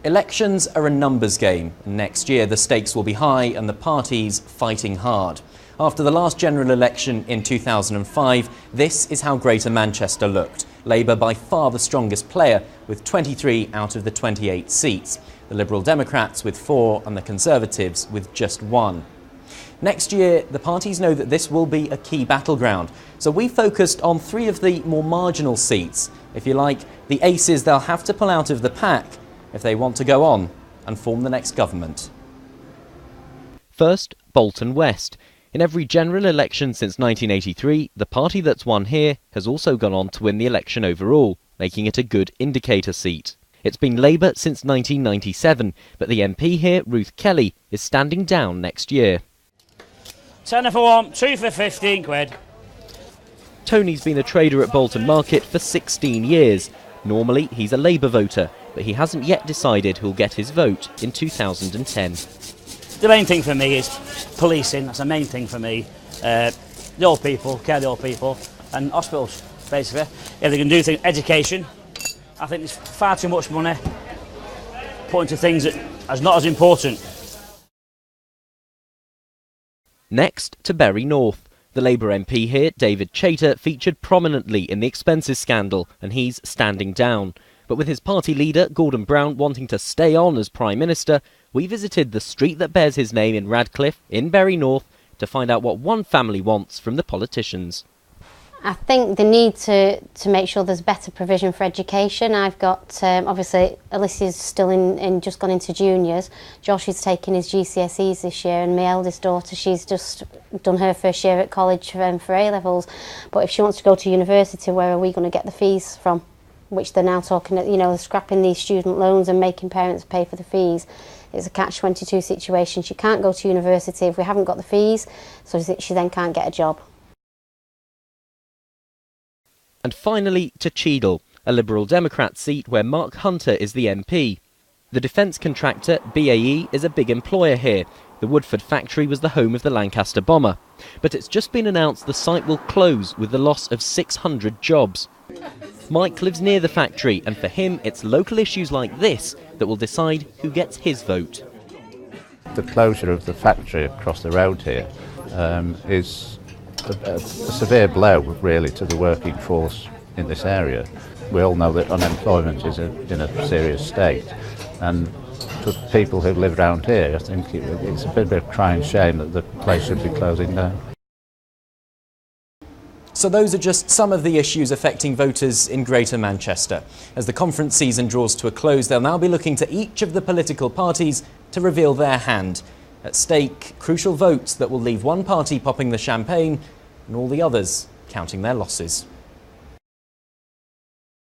Elections are a numbers game. Next year the stakes will be high and the parties fighting hard. After the last general election in 2005, this is how Greater Manchester looked. Labour by far the strongest player with 23 out of the 28 seats. The Liberal Democrats with 4 and the Conservatives with just 1. Next year, the parties know that this will be a key battleground. So we focused on 3 of the more marginal seats. If you like, the aces they'll have to pull out of the pack if they want to go on and form the next government. First, Bolton West. In every general election since 1983, the party that's won here has also gone on to win the election overall, making it a good indicator seat. It's been Labour since 1997, but the MP here, Ruth Kelly, is standing down next year. 10 for 1, 2 for 15 quid. Tony's been a trader at Bolton Market for 16 years. Normally, he's a Labour voter, but he hasn't yet decided who'll get his vote in 2010. The main thing for me is policing. That's the main thing for me. The old people, care of the old people, and hospitals, basically. If they can do things, education. I think there's far too much money put into things that are not as important. Next to Bury North. The Labour MP here, David Cheadle, featured prominently in the expenses scandal, and he's standing down. But with his party leader, Gordon Brown, wanting to stay on as Prime Minister, we visited the street that bears his name in Radcliffe, in Bury North, to find out what one family wants from the politicians. I think they need to make sure there's better provision for education. I've got, obviously, Alicia's still just gone into juniors. Josh is taking his GCSEs this year, and my eldest daughter, she's just done her first year at college for A-levels. But if she wants to go to university, where are we going to get the fees from? Which they're now talking, they're scrapping these student loans and making parents pay for the fees. It's a catch-22 situation. She can't go to university if we haven't got the fees, so she then can't get a job. And finally to Cheadle, a Liberal Democrat seat where Mark Hunter is the MP. The defence contractor BAE is a big employer here. The Woodford factory was the home of the Lancaster bomber. But it's just been announced the site will close with the loss of 600 jobs. Mike lives near the factory, and for him it's local issues like this that will decide who gets his vote. The closure of the factory across the road here is a severe blow, really, to the working force in this area. We all know that unemployment is in a serious state, and for people who live around here, I think it's a bit of a crying shame that the place should be closing down. So those are just some of the issues affecting voters in Greater Manchester. As the conference season draws to a close, they'll now be looking to each of the political parties to reveal their hand. At stake, crucial votes that will leave one party popping the champagne and all the others counting their losses.